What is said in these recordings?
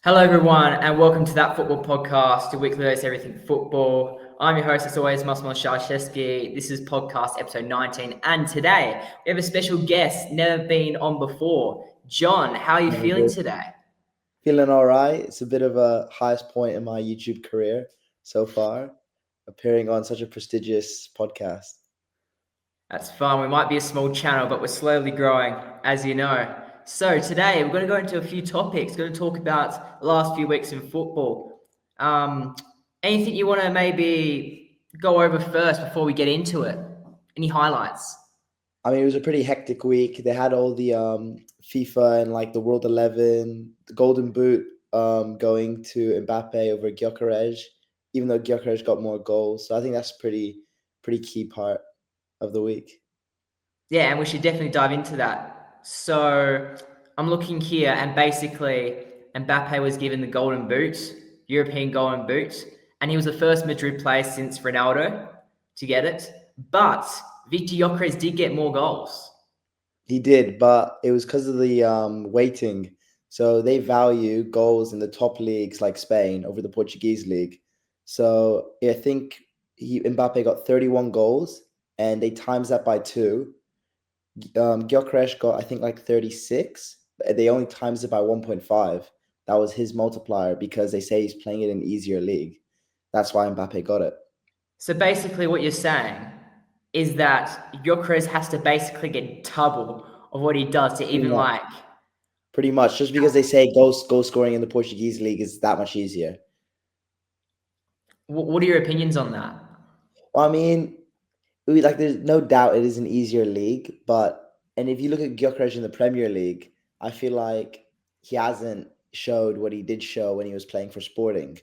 Hello, everyone, and welcome to That Football Podcast, your weekly dose of everything football. I'm your host, as always, Massimo Sharshevsky. This is podcast episode 19, and today we have a special guest, never been on before. John, how are you feeling today? Feeling all right. It's a bit of a highest point in my YouTube career so far, appearing on such a prestigious podcast. That's fun. We might be a small channel, but we're slowly growing, as you know. So today we're going to go into a few topics. We're going to talk about the last few weeks in football. Anything you want to maybe go over first before we get into it? Any highlights? I mean, it was a pretty hectic week. They had all the FIFA and like the World 11, the Golden Boot going to Mbappe over Gyökeres, even though Gyökeres got more goals. So I think that's pretty key part of the week. Yeah, and we should definitely dive into that. So I'm looking here, and basically, Mbappe was given the Golden Boot, European Golden Boot, and he was the first Madrid player since Ronaldo to get it. But Viktor Gyökeres did get more goals. He did, but it was because of the waiting. So they value goals in the top leagues like Spain over the Portuguese league. So I think Mbappe got 31 goals, and they times that by 2. Gyökeres got, I think, like 36. But they only times it by 1.5. That was his multiplier because they say he's playing in an easier league. That's why Mbappe got it. So basically, what you're saying is that Gyökeres has to basically get double of what he does to even like. Pretty much, just because they say goal scoring in the Portuguese league is that much easier. What are your opinions on that? Well, I mean, there's no doubt it is an easier league, and if you look at Gyökeres in the Premier League, I feel like he hasn't showed what he did show when he was playing for Sporting.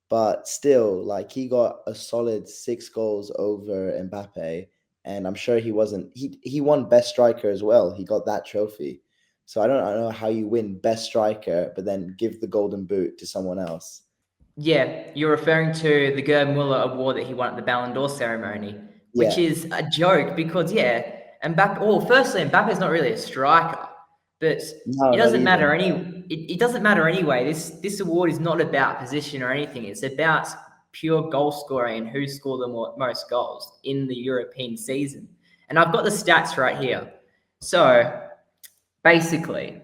But still, like, he got a solid 6 goals over Mbappe, and I'm sure he won best striker as well. He got that trophy. So I don't know how you win best striker, but then give the golden boot to someone else. Yeah, you're referring to the Gerd Muller award that he won at the Ballon d'Or ceremony, which is a joke because, Mbappe. Well, firstly, Mbappe's not really a striker, but it doesn't matter it doesn't matter anyway. This award is not about position or anything. It's about pure goal scoring and who scored the most goals in the European season. And I've got the stats right here. So basically,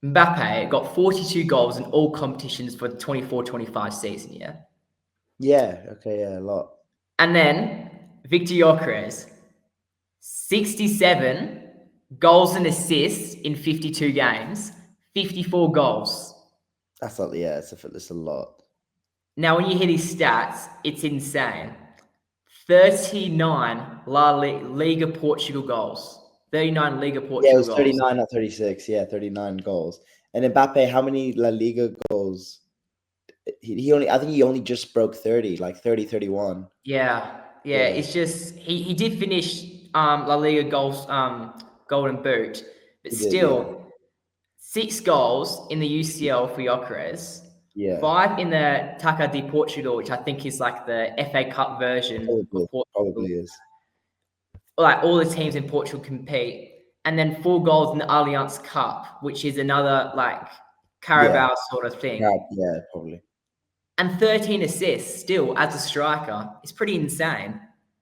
Mbappe got 42 goals in all competitions for the 24-25 season, yeah? Yeah, okay, yeah, a lot. And then Viktor Gyökeres, 67 goals and assists in 52 games, 54 goals. That's not, yeah, it's a lot. Now, when you hear these stats, it's insane. 39 La Liga Portugal goals. 39 Liga Portugal goals. Yeah, it was 39, not 36. Yeah, 39 goals. And Mbappe, how many La Liga goals? I think he only just broke 30, like 30, 31. Yeah. It's just he did finish La Liga goals Golden Boot, but still 6 goals in the UCL for Gyökeres. Yeah. 5 in the Taça de Portugal, which I think is like the FA Cup version of Portugal. Probably is. Like all the teams in Portugal compete, and then 4 goals in the Allianz Cup, which is another like Carabao sort of thing. Yeah, probably. And 13 assists still as a striker is pretty insane.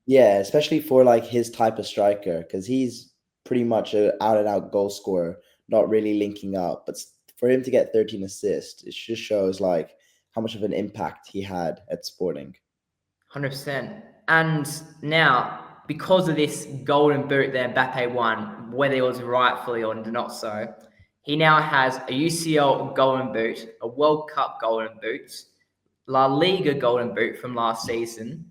Yeah, especially for like his type of striker, because he's pretty much an out-and-out goal scorer, not really linking up. But for him to get 13 assists, it just shows like how much of an impact he had at Sporting. 100%. And now, because of this golden boot that Mbappe won, whether it was rightfully or not so, he now has a UCL golden boot, a World Cup golden boot, La Liga golden boot from last season,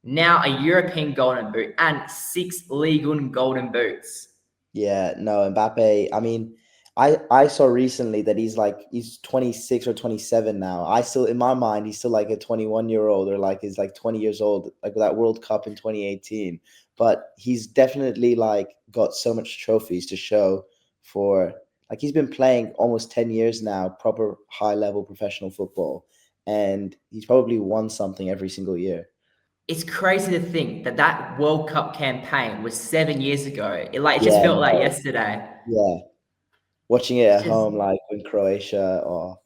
now a European golden boot, and 6 Ligue 1 golden boots. Yeah, no, Mbappe, I mean, I saw recently that he's 26 or 27 now. In my mind, he's still like a 21-year-old or like he's like 20 years old, like with that World Cup in 2018. But he's definitely like got so much trophies to show for, like, he's been playing almost 10 years now, proper high-level professional football. And he's probably won something every single year. It's crazy to think that World Cup campaign was 7 years ago. It just felt like yesterday. Yeah. Watching it at Just home, like when Croatia, or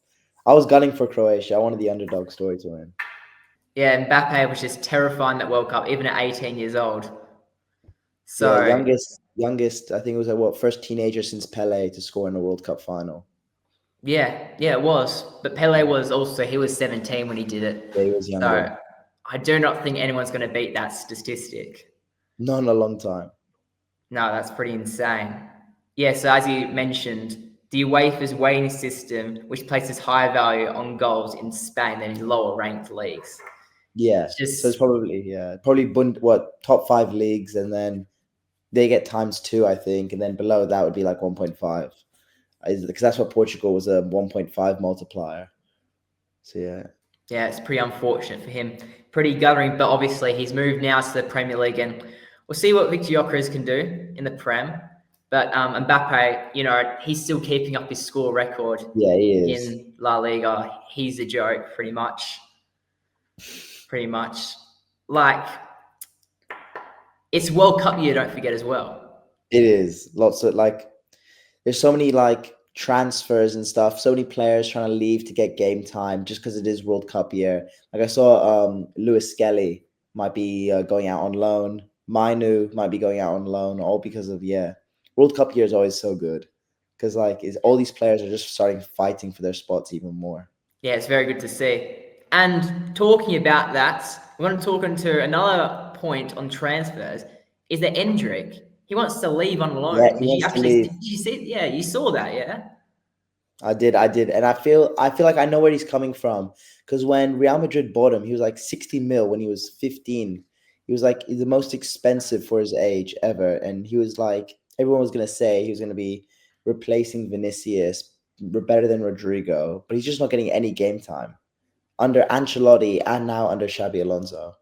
I was gunning for Croatia. I wanted the underdog story to win. yeah, Mbappe was just terrifying that World Cup, even at 18 years old. Yeah, So youngest. I think it was what first teenager since Pele to score in a World Cup final. yeah, it was. But Pele was also he was 17 when he did it. Yeah, he was So younger. I do not think anyone's going to beat that statistic. Not in a long time. No, that's pretty insane. Yeah, so as you mentioned, the UEFA's weighting system, which places higher value on goals in Spain than in lower ranked leagues. Yeah, It's so it's just probably what top 5 leagues, and then they get ×2, I think, and then below that would be like 1.5, because that's what Portugal was, a 1.5 multiplier. So yeah, it's pretty unfortunate for him. Pretty guttering, but obviously he's moved now to the Premier League, and we'll see what Viktor Gyökeres can do in the Prem. But Mbappe, he's still keeping up his score record yeah, he is. in La Liga. He's a joke, pretty much. Pretty much. Like, it's World Cup year, don't forget as well. It is lots of there's so many transfers and stuff. So many players trying to leave to get game time just because it is World Cup year. Like I saw, Lewis Skelly might be going out on loan. Mainu might be going out on loan, all because of World Cup year is always so good because is all these players are just starting fighting for their spots even more. Yeah, it's very good to see. And talking about that, we're going to talk into another point on transfers. Is that Endrick? He wants to leave on Yeah, loan. he wants to leave. Did you see? Yeah, you saw that, yeah. I did, and I feel like I know where he's coming from because when Real Madrid bought him, he was like 60 mil when he was 15. He was like the most expensive for his age ever, and he was like everyone was gonna say he was gonna be replacing Vinicius, better than Rodrigo, but he's just not getting any game time under Ancelotti and now under Xabi Alonso.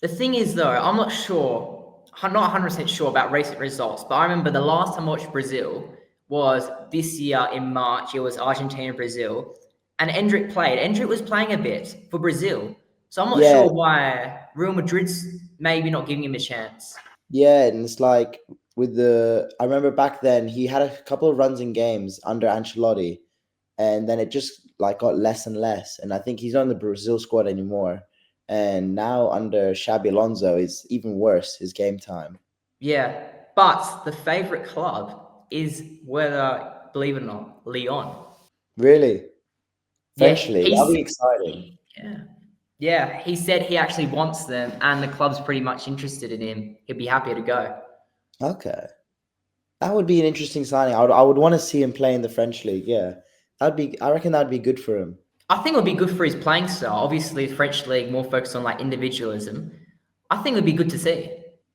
The thing is, though, I'm not 100% sure about recent results, but I remember the last time I watched Brazil was this year in March. It was Argentina, Brazil, and Endrick played. Endrick was playing a bit for Brazil. So I'm not Yeah, sure why Real Madrid's maybe not giving him a chance. yeah, and it's like I remember back then he had a couple of runs in games under Ancelotti, and then it just got less and less. And I think he's not in the Brazil squad anymore. And now under Xabi Alonso is even worse, his game time. Yeah, but the favorite club is whether, believe it or not, Lyon. Really? Yeah, French league. That'll be exciting. yeah. Yeah, he said he actually wants them, and the club's pretty much interested in him. He'd be happy to go. Okay. That would be an interesting signing. I would want to see him play in the French league, yeah. I reckon that'd be good for him. I think it would be good for his playing style. Obviously, the French league more focused on individualism. I think it would be good to see.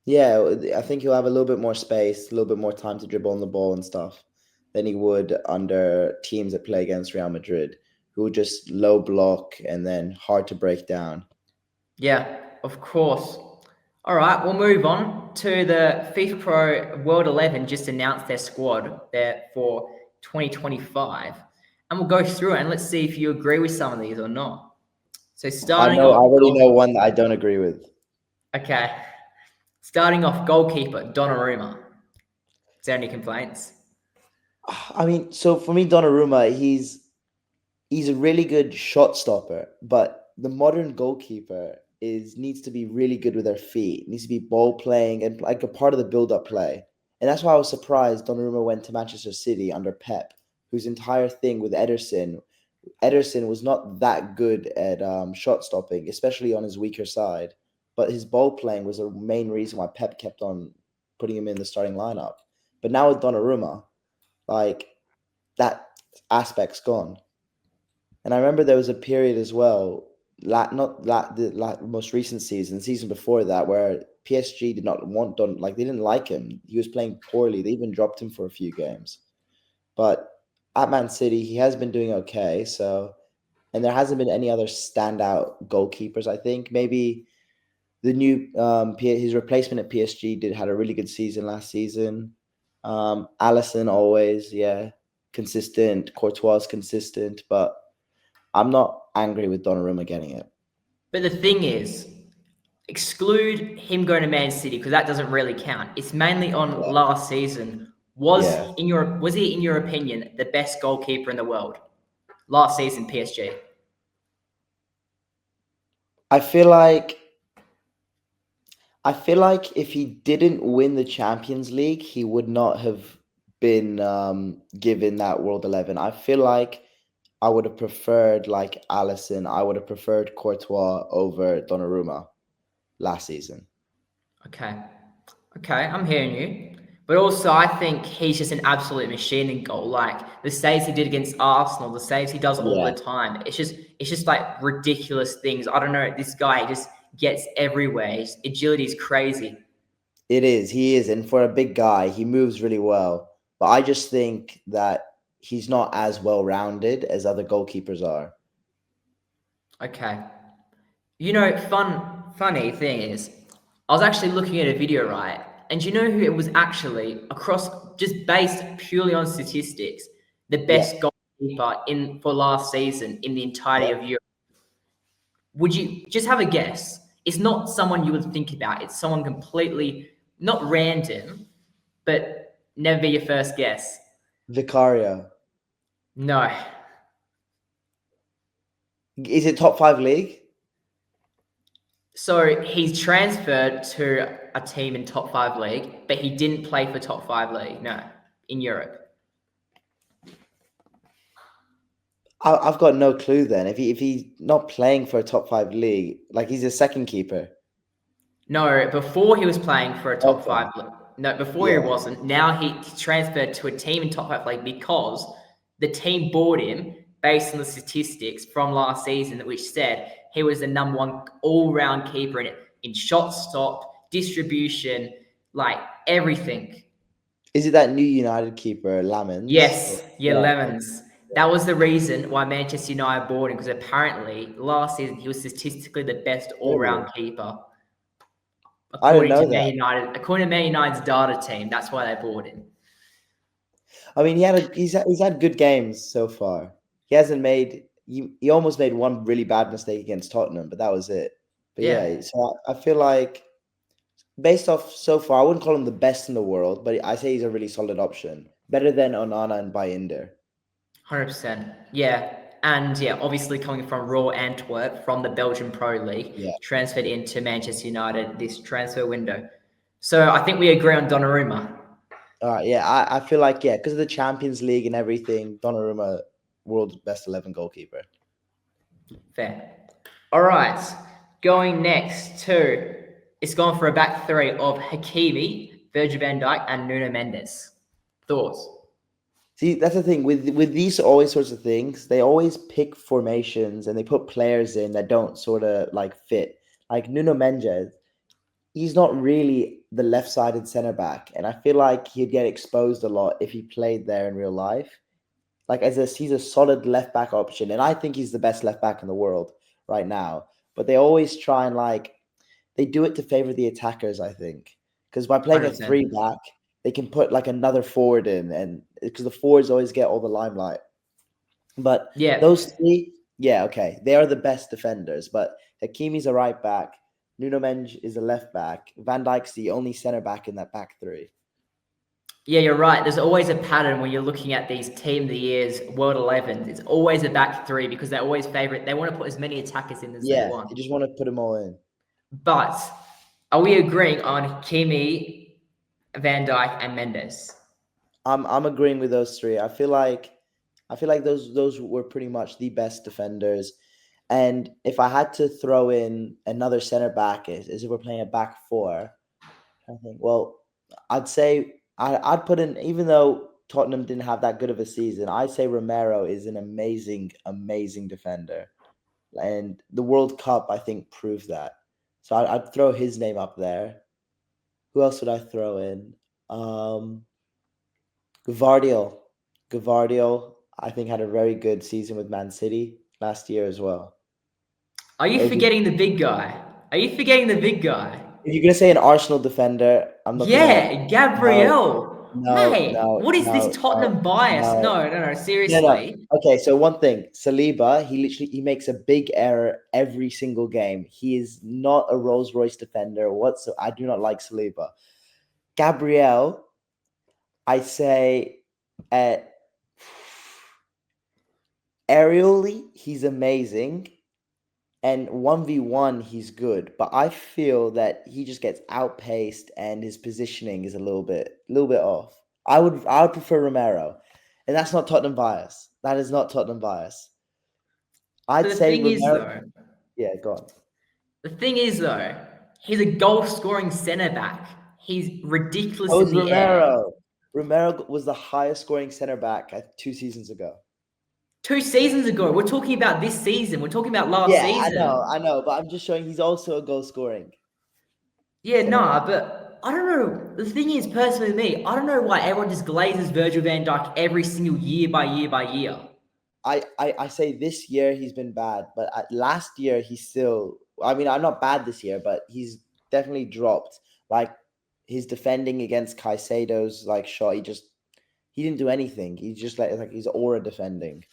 Yeah, I think he'll have a little bit more space, a little bit more time to dribble on the ball and stuff than he would under teams that play against Real Madrid, who would just low block and then hard to break down. Yeah, of course. All right, we'll move on to the FIFPRO World 11 just announced their squad there for 2025. And we'll go through it and let's see if you agree with some of these or not. So I starting know. I off, already know one that I don't agree with. okay. Starting off, goalkeeper Donnarumma. Is there any complaints? I mean, so for me, Donnarumma, he's a really good shot stopper, but the modern goalkeeper needs to be really good with their feet, needs to be ball playing and like a part of the build up play. And that's why I was surprised Donnarumma went to Manchester City under Pep, whose entire thing with Ederson was not that good at shot stopping, especially on his weaker side. But his ball playing was the main reason why Pep kept on putting him in the starting lineup. But now with Donnarumma, like that aspect's gone. And I remember there was a period as well, not the most recent season before that, where PSG did not want they didn't like him. He was playing poorly. They even dropped him for a few games. But at Man City, he has been doing okay. So, and there hasn't been any other standout goalkeepers. I think maybe the new his replacement at PSG had a really good season last season. Allison always, yeah, consistent. Courtois consistent, but I'm not angry with Donnarumma getting it. But the thing is, exclude him going to Man City because that doesn't really count. It's mainly on Yeah. last season. Was Yeah. he in your opinion the best goalkeeper in the world last season, PSG? I feel like if he didn't win the Champions League, he would not have been given that World 11. I feel like I would have preferred like Alisson. I would have preferred Courtois over Donnarumma last season. Okay, I'm hearing you. But also, I think he's just an absolute machine in goal. Like the saves he did against Arsenal, the saves he does all the time. It's just like ridiculous things. I don't know. This guy just gets everywhere. His agility is crazy. It is. He is. And for a big guy, he moves really well. But I just think that he's not as well-rounded as other goalkeepers are. Okay. You know, funny thing is, I was actually looking at a video, right? And you know who it was actually across just based purely on statistics, the best goalkeeper for last season in the entirety of Europe? Would you just have a guess? It's not someone you would think about. It's someone completely not random, but never be your first guess. Vicario. No. Is it top 5 league? So he's transferred to a team in top 5 league, but he didn't play for top 5 league. No, in Europe. I've got no clue then. If he's not playing for a top 5 league, like he's a second keeper. No, before he was playing for a top 5 league. No, before he wasn't. Now he transferred to a team in top 5 league because the team bought him based on the statistics from last season, which said he was the number 1 all-round keeper in shot stop, distribution, like everything. Is it that new United keeper, Lamens? Yes, Lemons. That was the reason why Manchester United bought him, because apparently last season he was statistically the best all-round keeper. I didn't According know to that. according to Man United's data team, that's why they bought him. I mean, he's had good games so far. He hasn't made he almost made one really bad mistake against Tottenham, but that was it. But yeah, so I feel like based off so far, I wouldn't call him the best in the world, but I say he's a really solid option. Better than Onana and Bayindir. 100%. Yeah. And yeah, obviously coming from Raw Antwerp from the Belgian Pro League, transferred into Manchester United this transfer window. So I think we agree on Donnarumma. All right, yeah, I feel like, because of the Champions League and everything, Donnarumma, world's best 11 goalkeeper. Fair. All right, going next to, it's gone for a back three of Hakimi, Virgil van Dijk, and Nuno Mendes. Thoughts? See, that's the thing with these always sorts of things. They always pick formations and they put players in that don't sort of like fit. Like Nuno Mendes, he's not really the left-sided center back, and I feel like he'd get exposed a lot if he played there in real life. Like he's a solid left back option, and I think he's the best left back in the world right now. But they always try and they do it to favor the attackers, I think, because by playing 100%. a 3 back, they can put like another forward in, and because the forwards always get all the limelight. But those 3, okay, they are the best defenders. But Hakimi's a right back, Nuno Mendes is a left back, Van Dijk's the only center back in that back 3. Yeah, you're right. There's always a pattern when you're looking at these Team of the Years, World 11s. It's always a back 3 because they always favorite. They want to put as many attackers in as they want. They just want to put them all in. But are we agreeing on Hakimi, Van Dijk, and Mendes? I'm agreeing with those 3. I feel like those were pretty much the best defenders. And if I had to throw in another center back, as if we're playing a back 4, I think, well, I'd say I'd put in, even though Tottenham didn't have that good of a season, I'd say Romero is an amazing, amazing defender. And the World Cup, I think, proved that. So I'd throw his name up there. Who else would I throw in? Gvardiol, I think, had a very good season with Man City last year as well. Are you forgetting the big guy? If you're going to say an Arsenal defender, I'm not going to... Gabriel. No, Mate, what is this Tottenham bias? No, seriously. No. Okay, so one thing, Saliba, he makes a big error every single game. He is not a Rolls-Royce defender whatsoever. I do not like Saliba. Gabriel, I'd say at aerially, he's amazing. And 1v1, he's good. But I feel that he just gets outpaced and his positioning is a little bit off. I would prefer Romero. And that's not Tottenham bias. That is not Tottenham bias. I'd But the say thing is, Romero. though, Yeah, go on. he's a goal-scoring centre back. He's ridiculous That in was the air. Romero. Romero was the highest scoring center back 2 seasons ago. 2 seasons ago. We're talking about this season. We're talking about last Yeah, season. I know, but I'm just showing he's also a goal scoring. Yeah, nah, but I don't know. The thing is, personally, me, I don't know why everyone just glazes Virgil van Dijk every single year by year by year. I say this year he's been bad, but last year he's still. I mean, I'm not bad this year, but he's definitely dropped. Like his defending against Caicedo's shot, he didn't do anything. He just like he's aura defending.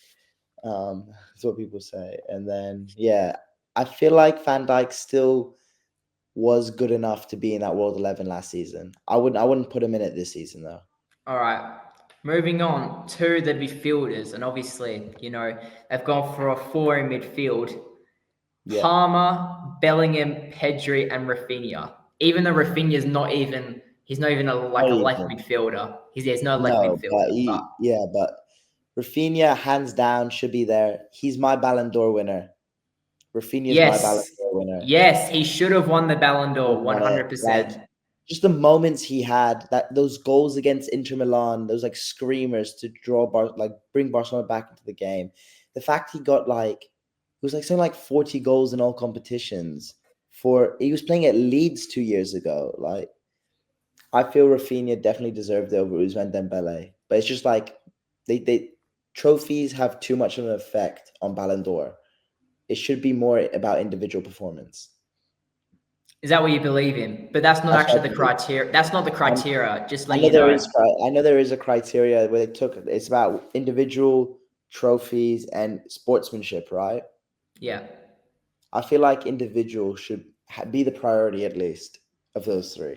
That's what people say. And then yeah, I feel like Van Dijk still was good enough to be in that World 11 last season. I wouldn't put him in it this season though. All right. Moving on to the midfielders, and obviously, they've gone for a 4 in midfield. Yeah. Palmer, Bellingham, Pedri, and Rafinha. Even though Rafinha's he's not even a left midfielder. He's no left midfielder. But Rafinha, hands down, should be there. He's my Ballon d'Or winner. Rafinha's my Ballon d'Or winner. Yes, he should have won the Ballon d'Or, 100%. Just the moments he had, those goals against Inter Milan, those screamers to bring Barcelona back into the game. The fact he got it was something like 40 goals in all competitions. He was playing at Leeds 2 years ago. I feel Rafinha definitely deserved it over Ousmane Dembele, but it's just they trophies have too much of an effect on Ballon d'Or. It should be more about individual performance. Is that what you believe in? But that's not actually the criteria. That's not the criteria. Just let you know. I know there is a criteria where it's about individual trophies and sportsmanship, right? Yeah. I feel like individual should be the priority at least of those three.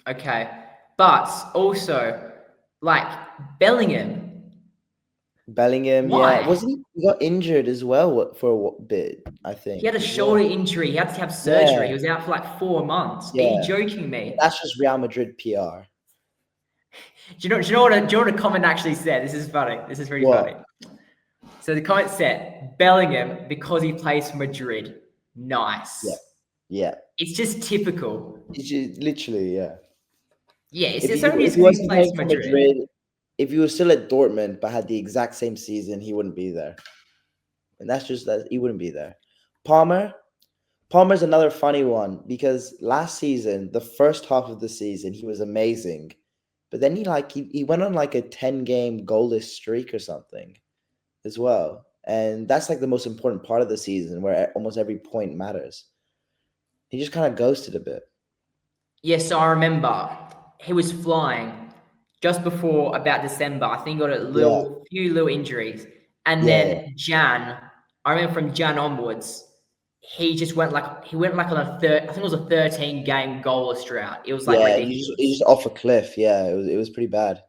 Okay. But also, Bellingham. Why? Yeah. Wasn't he got injured as well for a bit, I think. He had a shoulder injury. He had to have surgery. Yeah. He was out for 4 months. Yeah. Are you joking me? That's just Real Madrid PR. Do you know what a comment actually said? This is funny. This is really funny. So the comment said, Bellingham, because he plays for Madrid. Nice. Yeah. It's just typical. It's just literally, yeah. Yeah, it's only because he plays for Madrid. If he was still at Dortmund but had the exact same season, he wouldn't be there. And that's just that he wouldn't be there. Palmer's another funny one because last season, the first half of the season, he was amazing. But then he went on a 10-game goalless streak or something as well. And that's the most important part of the season where almost every point matters. He just kind of ghosted a bit. Yes, I remember he was flying just before about December. I think he got a few little injuries. And then Jan, I remember from Jan onwards, he just went on I think it was a 13-game goalless drought. It was ridiculous. He just off a cliff. Yeah, it was pretty bad.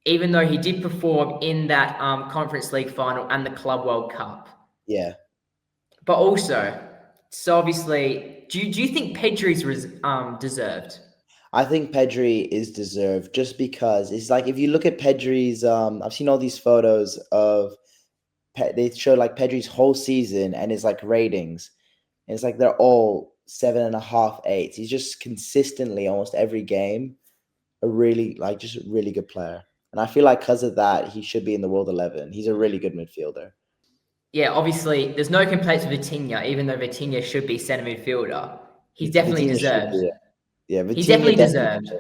Even though he did perform in that Conference League final and the Club World Cup. Yeah. But also, so obviously, do you think Pedri's deserved? I think Pedri is deserved just because it's if you look at Pedri's, I've seen all these photos of, they show Pedri's whole season and his ratings. And it's they're all 7.5, 8. He's just consistently almost every game a really just a really good player. And I feel because of that, he should be in the World 11. He's a really good midfielder. Yeah, obviously, there's no complaints with Vitinha, even though Vitinha should be centre midfielder. He's definitely deserved. Yeah, Vitinha he definitely deserved.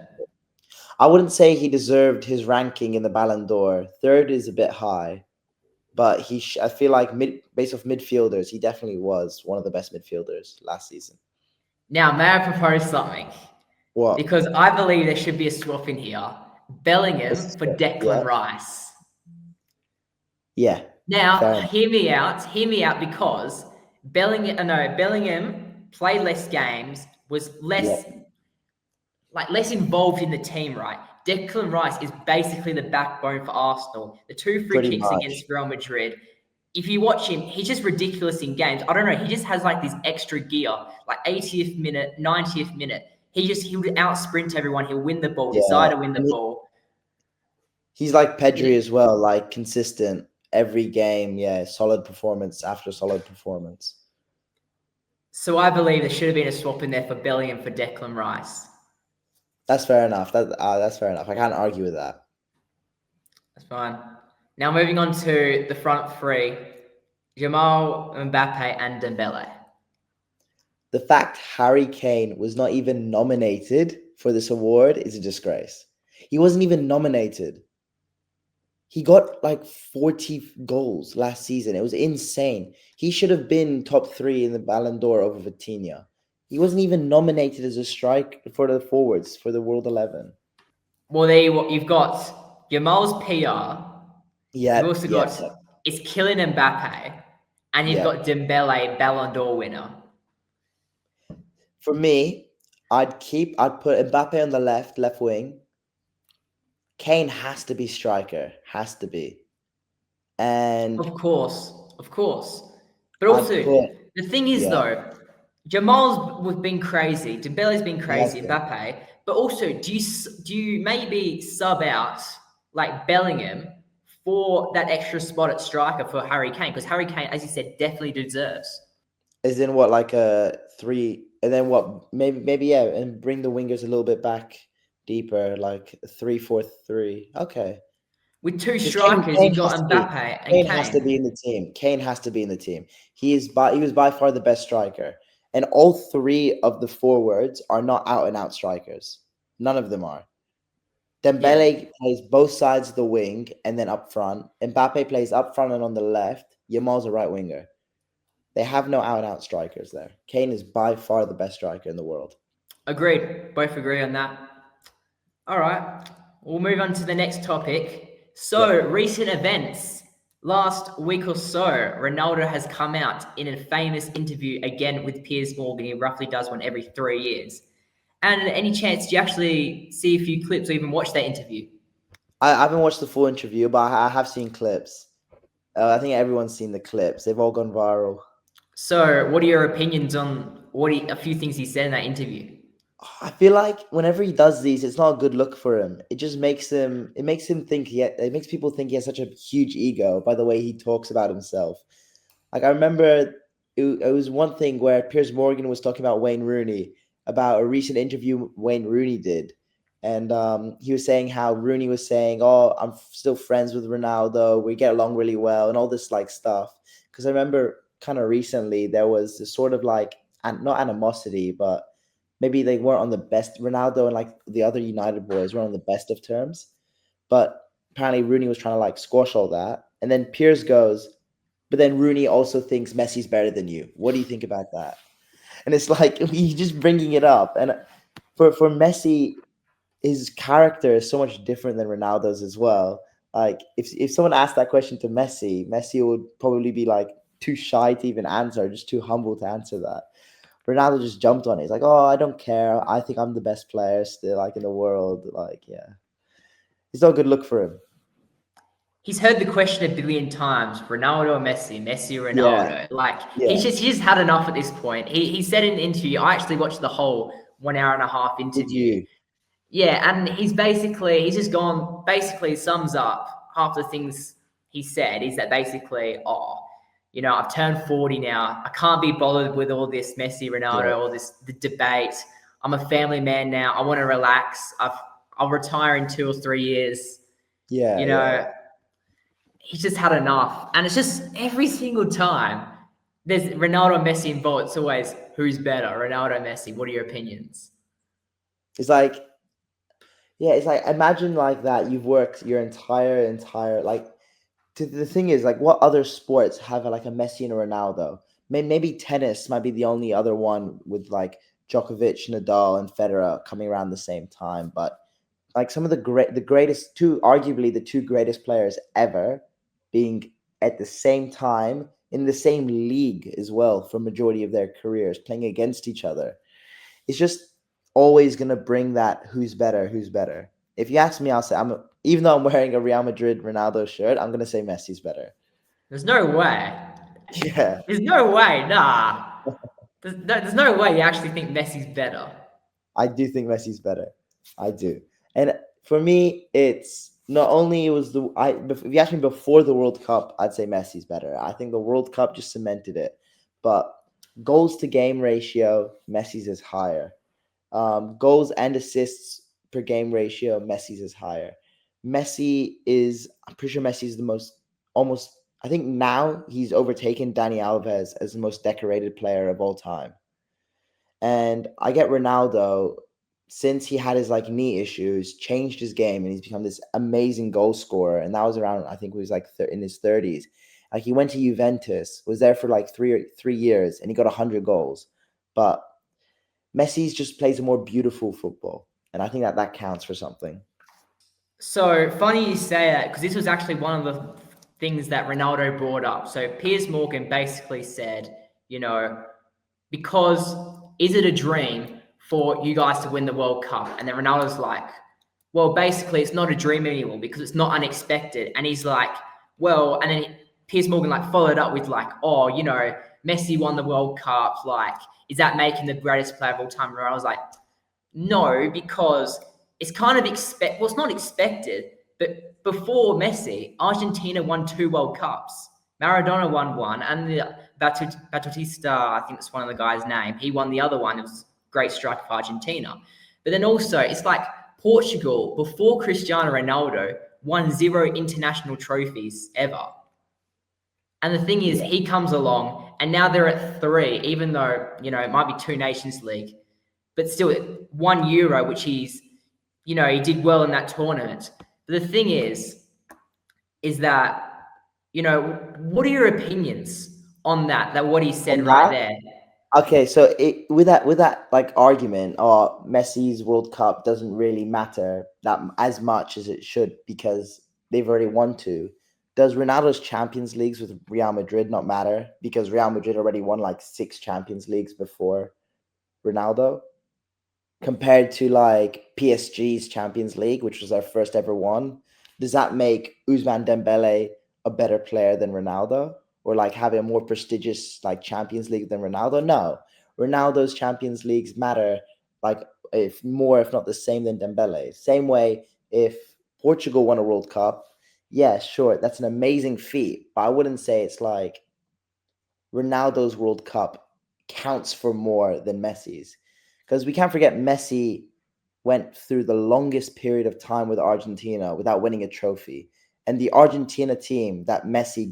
I wouldn't say he deserved his ranking in the Ballon d'Or. 3rd is a bit high, but I feel based off midfielders, he definitely was one of the best midfielders last season. Now, may I propose something? What? Because I believe there should be a swap in here. Bellingham for Declan Rice. Yeah. Now, hear me out because Bellingham played less games, was less involved in the team, right? Declan Rice is basically the backbone for Arsenal. The 2 free Pretty kicks much. against Real Madrid. If you watch him, he's just ridiculous in games. I don't know. He just has like this extra gear, like 80th minute, 90th minute. He would out sprint everyone. He'll win the ball, decide to win the ball. He's like Pedri as well, like consistent every game. Yeah, solid performance after solid performance. So I believe there should have been a swap in there for Bellingham for Declan Rice. That's fair enough. That's fair enough. I can't argue with that. That's fine. Now moving on to the front three, Jamal, Mbappe, and Dembele. The fact Harry Kane was not even nominated for this award is a disgrace. He wasn't even nominated. He got like 40 goals last season. It was insane. He should have been top 3 in the Ballon d'Or over Vitinha. He wasn't even nominated as a strike for the forwards for the World 11. Well, there you've got Jamal's PR. Yeah. You've also got it's Kylian Mbappe, and you've got Dembele, Ballon d'Or winner. For me, I'd put Mbappe on the left wing. Kane has to be striker, has to be. And of course. But also, the thing is though, Jamal's been crazy, Dembele's been crazy, Mbappe. But also, do you maybe sub out like Bellingham for that extra spot at striker for Harry Kane? Because Harry Kane, as you said, definitely deserves. Is in what, like a 3, and then what? Maybe and bring the wingers a little bit back deeper, like 3-4-3. Okay. With 2 strikers, you've got Mbappe and Kane. Kane has to be in the team. Kane has to be in the team. He was by far the best striker. And all 3 of the forwards are not out-and-out strikers. None of them are. Dembele plays both sides of the wing and then up front. Mbappe plays up front and on the left. Yamal's a right winger. They have no out-and-out strikers there. Kane is by far the best striker in the world. Agreed. Both agree on that. All right. We'll move on to the next topic. So, recent events. Last week or so, Ronaldo has come out in a famous interview again with Piers Morgan. He roughly does one every 3 years. And any chance you actually see a few clips or even watch that interview? I haven't watched the full interview, but I have seen clips. I think everyone's seen the clips. They've all gone viral. So, what are your opinions on a few things he said in that interview? I feel like whenever he does these, it's not a good look for him. It just makes him. It makes people think he has such a huge ego by the way he talks about himself. Like, I remember it was one thing where Piers Morgan was talking about Wayne Rooney, about a recent interview Wayne Rooney did, and he was saying how Rooney was saying, "Oh, I'm still friends with Ronaldo. We get along really well," and all this like stuff. Because I remember kind of recently there was this sort of like, and not animosity, but maybe they weren't on the best. Ronaldo and like the other United boys weren't on the best of terms, but apparently Rooney was trying to like squash all that. And then Piers goes, but then Rooney also thinks Messi's better than you. What do you think about that? And it's like he's just bringing it up. And for Messi, his character is so much different than Ronaldo's as well. Like if someone asked that question to Messi, Messi would probably be like too shy to even answer, just too humble to answer that. Ronaldo just jumped on it. He's like, "Oh, I don't care. I think I'm the best player still, like in the world." Like, yeah, it's not a good look for him. He's heard the question a billion times: Ronaldo or Messi, Messi or Ronaldo. He's just had enough at this point. He said in an interview. I actually watched the whole 1 hour and a half interview. Yeah, and he's just gone. Basically, sums up half the things he said is that basically, I've turned 40 now. I can't be bothered with all this Messi, Ronaldo, all the debate. I'm a family man now. I want to relax. I'll retire in 2 or 3 years. He's just had enough. And it's just every single time there's Ronaldo and Messi involved, it's always who's better, Ronaldo, Messi. What are your opinions? It's like, imagine like that. You've worked your entire like. The thing is, like, what other sports have like a Messi and a Ronaldo? Maybe tennis might be the only other one with like Djokovic, Nadal, and Federer coming around the same time. But like some of the greatest arguably the 2 greatest players ever being at the same time in the same league as well for majority of their careers, playing against each other. It's just always going to bring that who's better. if you ask me, I'll say even though I'm wearing a Real Madrid Ronaldo shirt, I'm gonna say Messi's better. There's no way. Yeah. There's no way. Nah. There's no way you actually think Messi's better. I do think Messi's better. I do. And for me, it's not only it was if you asked me before the World Cup, I'd say Messi's better. I think the World Cup just cemented it. But goals to game ratio, Messi's is higher. Goals and assists per game ratio, Messi's is higher. I'm pretty sure Messi is the most, almost, I think now he's overtaken Dani Alves as the most decorated player of all time. And I get Ronaldo, since he had his like knee issues, changed his game, and he's become this amazing goal scorer. And that was around, I think he was like in his 30s. Like he went to Juventus, was there for like 3 years, and he got 100 goals. But Messi just plays a more beautiful football, and I think that counts for something. So funny you say that, because this was actually one of the things that Ronaldo brought up. So Piers Morgan basically said, because is it a dream for you guys to win the World Cup? And then Ronaldo's like, well, basically it's not a dream anymore because it's not unexpected. And he's like, well, and then Piers Morgan like followed up with like, oh, Messi won the World Cup. Like, is that making the greatest player of all time? And I was like, no, because it's kind of well, it's not expected, but before Messi, Argentina won 2 World Cups. Maradona won one, and the Batista, I think that's one of the guys' name. He won the other one. It was a great striker for Argentina. But then also, it's like Portugal, before Cristiano Ronaldo, won 0 international trophies ever. And the thing is, he comes along, and now they're at 3, even though, it might be 2 Nations League. But still, 1 Euro, which he did well in that tournament. But the thing is that, what are your opinions on that what he said right there? Okay, so with that like argument, Messi's World Cup doesn't really matter that as much as it should because they've already won 2. Does Ronaldo's Champions Leagues with Real Madrid not matter because Real Madrid already won like 6 Champions Leagues before Ronaldo? Compared to like PSG's Champions League, which was their first ever one, does that make Ousmane Dembele a better player than Ronaldo, or like having a more prestigious like Champions League than Ronaldo? No, Ronaldo's Champions Leagues matter like if not the same than Dembele. Same way, if Portugal won a World Cup, yeah, sure, that's an amazing feat, but I wouldn't say it's like Ronaldo's World Cup counts for more than Messi's. Because we can't forget Messi went through the longest period of time with Argentina without winning a trophy. And the Argentina team that Messi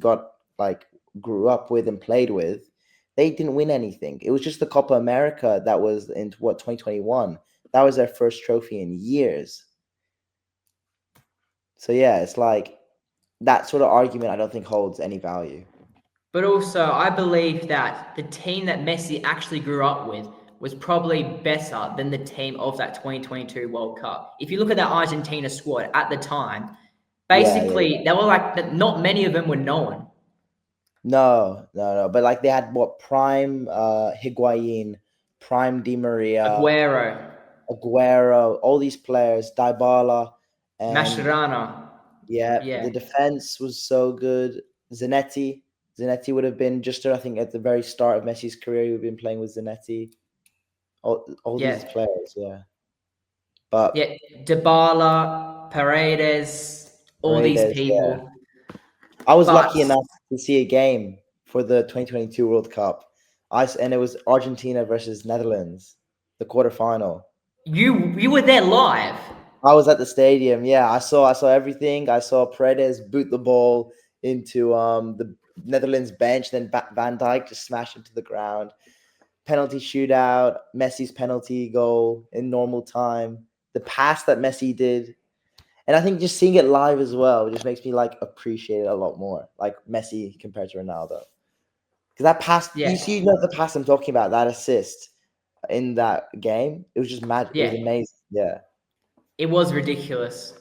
grew up with and played with, they didn't win anything. It was just the Copa America that was in 2021. That was their first trophy in years. So yeah, it's like that sort of argument I don't think holds any value. But also, I believe that the team that Messi actually grew up with was probably better than the team of that 2022 World Cup. If you look at that Argentina squad at the time, basically, they were like, not many of them were known. No. But like they had prime Higuain, prime Di Maria, Aguero, all these players, Dybala, and Mascherano. Yeah, the defense was so good. Zanetti would have been just, I think, at the very start of Messi's career, he would have been playing with Zanetti. All these players, yeah. But yeah, Dybala, Paredes, all these people. Yeah. I was lucky enough to see a game for the 2022 World Cup. And it was Argentina versus Netherlands, the quarterfinal. You were there live. I was at the stadium. Yeah, I saw everything. I saw Paredes boot the ball into the Netherlands bench, then Van Dijk just smashed it to the ground. Penalty shootout, Messi's penalty goal in normal time, the pass that Messi did. And I think just seeing it live as well just makes me like appreciate it a lot more, like Messi compared to Ronaldo. Because that pass, you the pass I'm talking about, that assist in that game, it was just magic. Yeah. It was amazing. Yeah. It was ridiculous.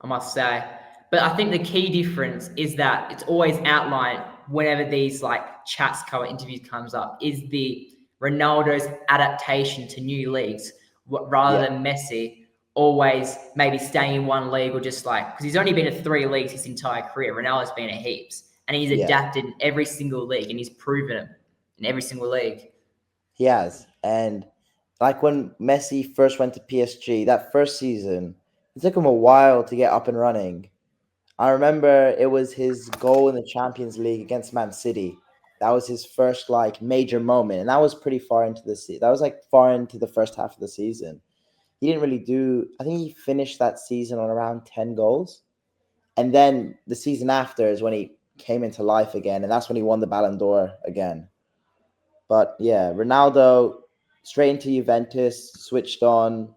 I must say. But I think the key difference is that it's always outlined whenever these like chats cover interviews comes up is the Ronaldo's adaptation to new leagues rather than Messi always maybe staying in one league or just like, because he's only been at 3 leagues his entire career. Ronaldo's been at heaps, and he's adapted in every single league, and he's proven it in every single league. He has. And like when Messi first went to PSG, that first season, it took him a while to get up and running. I remember it was his goal in the Champions League against Man City. That was his first like major moment, and that was pretty far into the season. That was like far into the first half of the season. He didn't really do. I think he finished that season on around 10 goals, and then the season after is when he came into life again, and that's when he won the Ballon d'Or again. But yeah, Ronaldo straight into Juventus, switched on,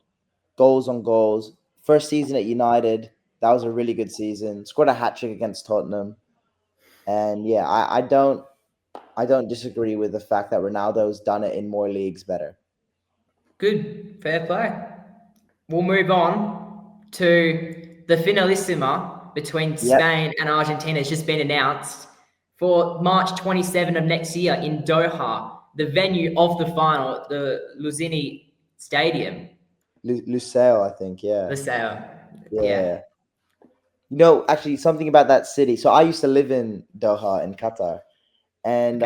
goals on goals. First season at United, that was a really good season. Scored a hat trick against Tottenham, and yeah, I don't disagree with the fact that Ronaldo's done it in more leagues better. Good, fair play. We'll move on to the finalissima between Spain and Argentina. It's just been announced for March 27 of next year in Doha, the venue of the final, the Luzzini Stadium. Lusail, I think, yeah. Lusail, yeah. You know, actually, something about that city. So I used to live in Doha in Qatar, and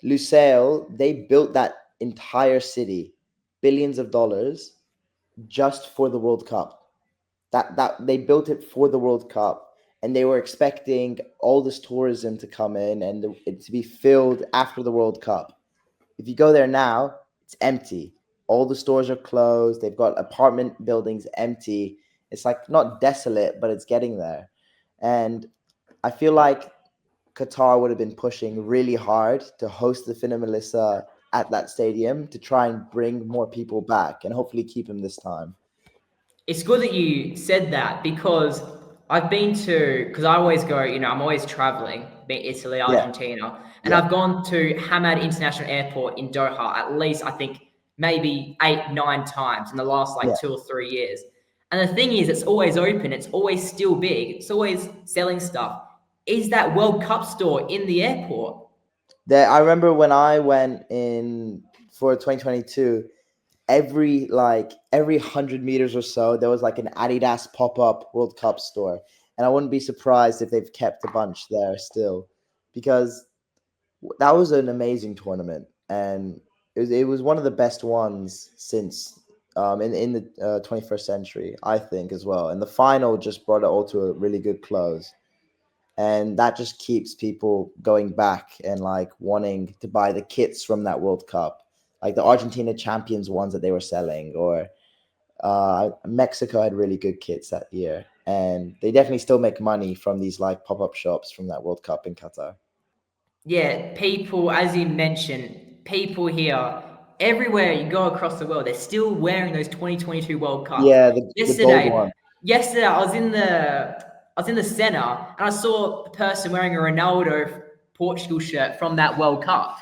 Lusail, they built that entire city, billions of dollars, just for the World Cup. That they built it for the World Cup, and they were expecting all this tourism to come in and it to be filled after the World Cup. If you go there now, it's empty. All the stores are closed. They've got apartment buildings empty. It's like not desolate, but it's getting there. And I feel like Qatar would have been pushing really hard to host the Finalista at that stadium to try and bring more people back and hopefully keep him this time. It's good that you said that because I've been to, because I always go, I'm always traveling, be it Italy, Argentina, and I've gone to Hamad International Airport in Doha at least, I think, maybe 8, 9 times in the last 2 or 3 years. And the thing is, it's always open, it's always still big, it's always selling stuff. Is that World Cup store in the airport? I remember when I went in for 2022, every 100 meters or so, there was like an Adidas pop-up World Cup store. And I wouldn't be surprised if they've kept a bunch there still, because that was an amazing tournament. And it was one of the best ones since in the 21st century, I think, as well. And the final just brought it all to a really good close. And that just keeps people going back and like wanting to buy the kits from that World Cup, like the Argentina champions ones that they were selling, or Mexico had really good kits that year. And they definitely still make money from these like pop-up shops from that World Cup in Qatar. Yeah, people, as you mentioned, people here, everywhere you go across the world, they're still wearing those 2022 World Cups. Yeah, the gold one. Yesterday, I was in the center and I saw a person wearing a Ronaldo Portugal shirt from that World Cup.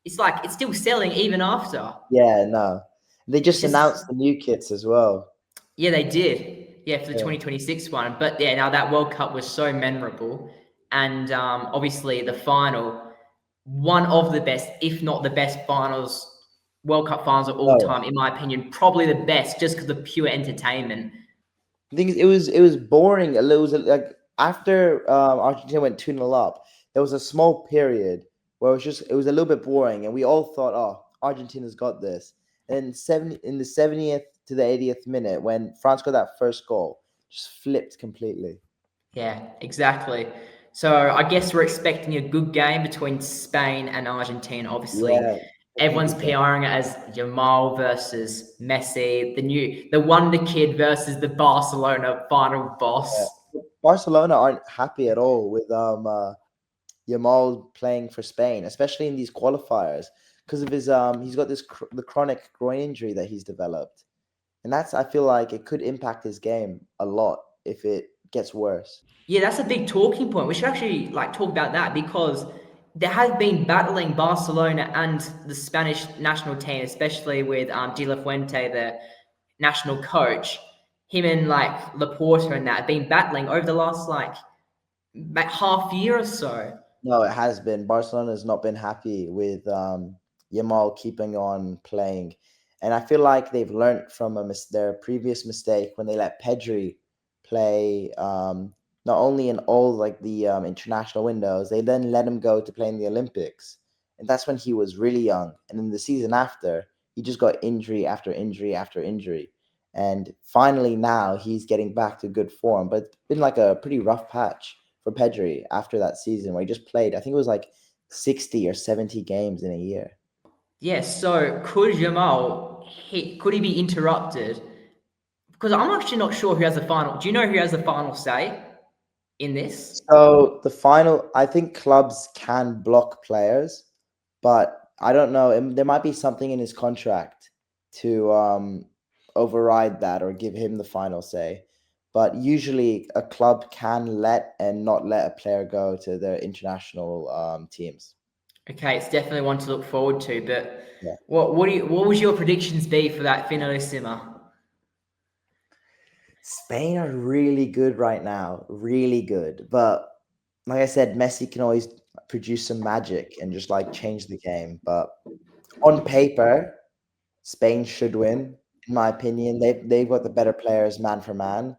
It's like it's still selling even after. Yeah, no, they just announced the new kits as well. Yeah, they did. Yeah, for the 2026 one. But yeah, now that World Cup was so memorable, and obviously the final, one of the best, if not the best finals, World Cup finals of all time, in my opinion, probably the best, just because of pure entertainment. I think it was boring. It was like after Argentina went 2-0 up, there was a small period where it was a little bit boring, and we all thought, oh, Argentina's got this. And in the 70th to the 80th minute, when France got that first goal, just flipped completely. Yeah, exactly. So I guess we're expecting a good game between Spain and Argentina. Obviously, everyone's PRing it as Yamal versus Messi, the wonder kid versus the Barcelona final boss. Yeah. Barcelona aren't happy at all with Yamal playing for Spain, especially in these qualifiers, because of his he's got the chronic groin injury that he's developed, and I feel like it could impact his game a lot if it gets worse. Yeah, that's a big talking point. We should actually talk about that because there has been battling Barcelona and the Spanish national team, especially with De La Fuente, the national coach. Him and Laporta and that have been battling over the last half year or so. No, it has been. Barcelona has not been happy with Yamal keeping on playing. And I feel like they've learned from their previous mistake when they let Pedri play not only in all like the international windows, they then let him go to play in the Olympics. And that's when he was really young. And in the season after, he just got injury after injury after injury. And finally now he's getting back to good form. But it's been like a pretty rough patch for Pedri after that season where he just played, I think it was like 60 or 70 games in a year. Yes, so could Jamal, could he be interrupted? Because I'm actually not sure who has the final. Do you know who has the final say in this? So I think clubs can block players, but I don't know. There might be something in his contract to override that or give him the final say. But usually, a club can let and not let a player go to their international teams. Okay, it's definitely one to look forward to. But Yeah. what would your predictions be for that finalissima? Spain are really good right now, really good. But like I said, Messi can always produce some magic and just like change the game. But on paper, Spain should win, in my opinion. They've got the better players man for man.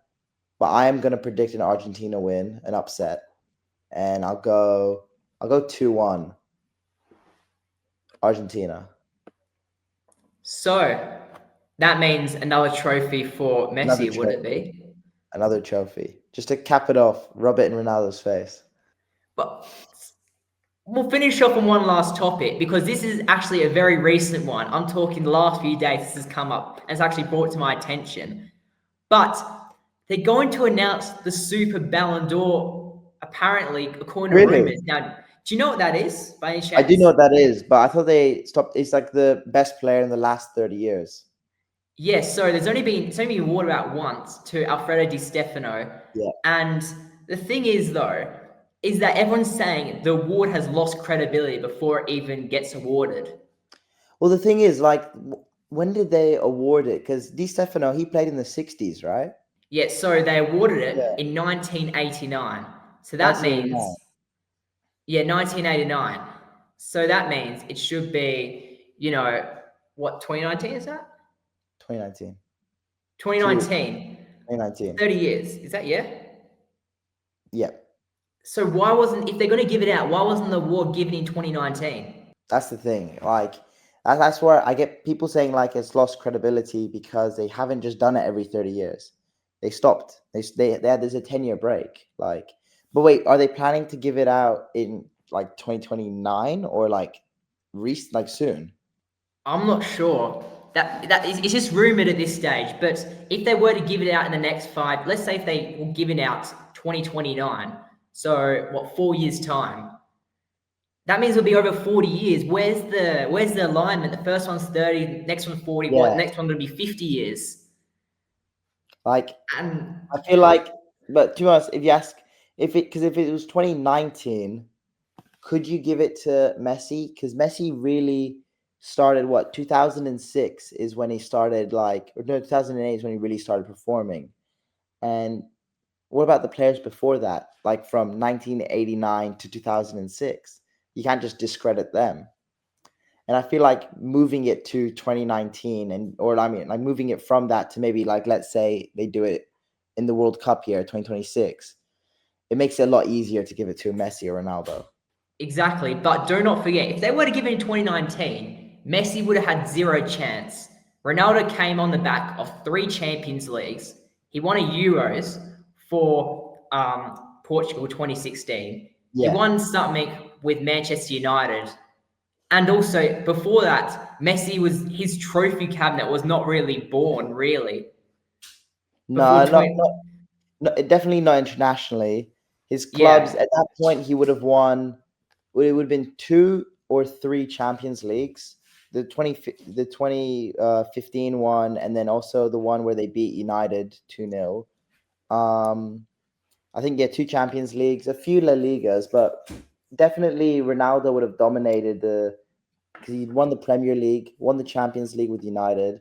But I am gonna predict an Argentina win, an upset. And I'll go 2-1 Argentina. So that means another trophy for Another Messi, would it trophy. be? Another trophy. Just to cap it off, rub it in Ronaldo's face. But we'll finish off on one last topic because this is actually a very recent one. I'm talking the last few days this has come up and it's actually brought to my attention. But they're going to announce the Super Ballon d'Or, apparently, according to Really? rumors. Now, do you know what that is by any I do chance? know what that is, but I thought they stopped. It's like the best player in the last 30 years. Yes, so it's only been awarded out once to Alfredo Di Stefano. Yeah. And the thing is, though, is that everyone's saying the award has lost credibility before it even gets awarded. Well, the thing is, like, when did they award it? Because Di Stefano, he played in the 60s, right? Yeah, so they awarded Yeah. it in 1989. So that 1989. means, yeah, 1989. So that means it should be, what, 2019 is that? 2019. 2019. 2019. 30 years. Is that, yeah? Yeah. So if they're going to give it out, why wasn't the award given in 2019? That's the thing. Like, that's where I get people saying like it's lost credibility because they haven't just done it every 30 years. They stopped. There's a 10-year break. Like, but wait, are they planning to give it out in like 2029 or like soon? I'm not sure. It's just rumored at this stage. But if they were to give it out in the next five, let's say if they were giving out 2029, so what, 4 years time? That means it'll be over 40 years. Where's the alignment? The first one's 30, next one's 40. What? Yeah. Next one's gonna be 50 years. Like, And I feel like, but to be honest, if it was 2019, could you give it to Messi? Because Messi really started 2006 is when he started or no, 2008 is when he really started performing. And what about the players before that? Like from 1989 to 2006. You can't just discredit them. And I feel like moving it to 2019 like moving it from that to maybe like, let's say they do it in the World Cup year, 2026. It makes it a lot easier to give it to Messi or Ronaldo. exactly. But do not forget, if they were to give it in 2019, Messi would have had zero chance. Ronaldo came on the back of 3 Champions Leagues. He won a Euros for Portugal 2016. He Yeah. won something with Manchester United. And also, before that, his trophy cabinet was not really born, really. Before No, 20, no, definitely not internationally. His clubs yeah, at that point he would have won. It would have been 2 or 3 Champions Leagues. The 2015 one, and then also the one where they beat United 2-0. I think 2 Champions Leagues, a few La Ligas, but definitely Ronaldo would have dominated because he'd won the Premier League, won the Champions League with United,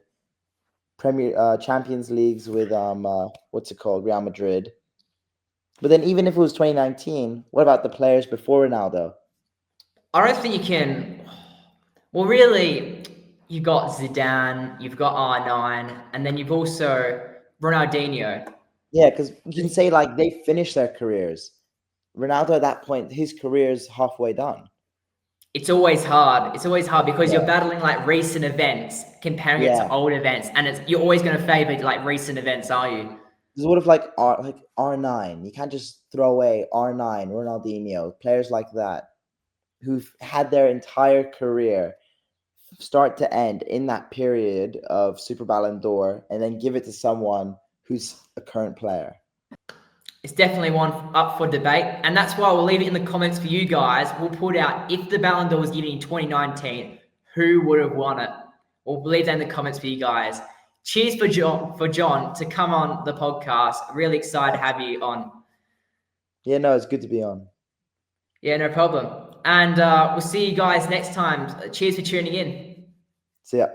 Champions Leagues with what's it called, Real Madrid. But then even if it was 2019, what about the players before Ronaldo? I don't think you can. Well, really, you've got Zidane, you've got R9, and then you've also Ronaldinho. Yeah, because you can say like they finished their careers. Ronaldo at that point, his career's halfway done. It's always hard. It's always hard because you're battling like recent events, comparing it to old events, and you're always going to favor like recent events, are you? Because what if like R9? You can't just throw away R9, Ronaldinho, players like that, who've had their entire career start to end in that period of Super Ballon d'Or, and then give it to someone who's a current player. It's definitely one up for debate, and that's why we'll leave it in the comments for you guys. We'll put out if the Ballon d'Or was given in 2019, who would have won it? We'll leave that in the comments for you guys. Cheers for John to come on the podcast. Really excited to have you on. Yeah, no, it's good to be on. Yeah, no problem. And we'll see you guys next time. Cheers for tuning in. See ya.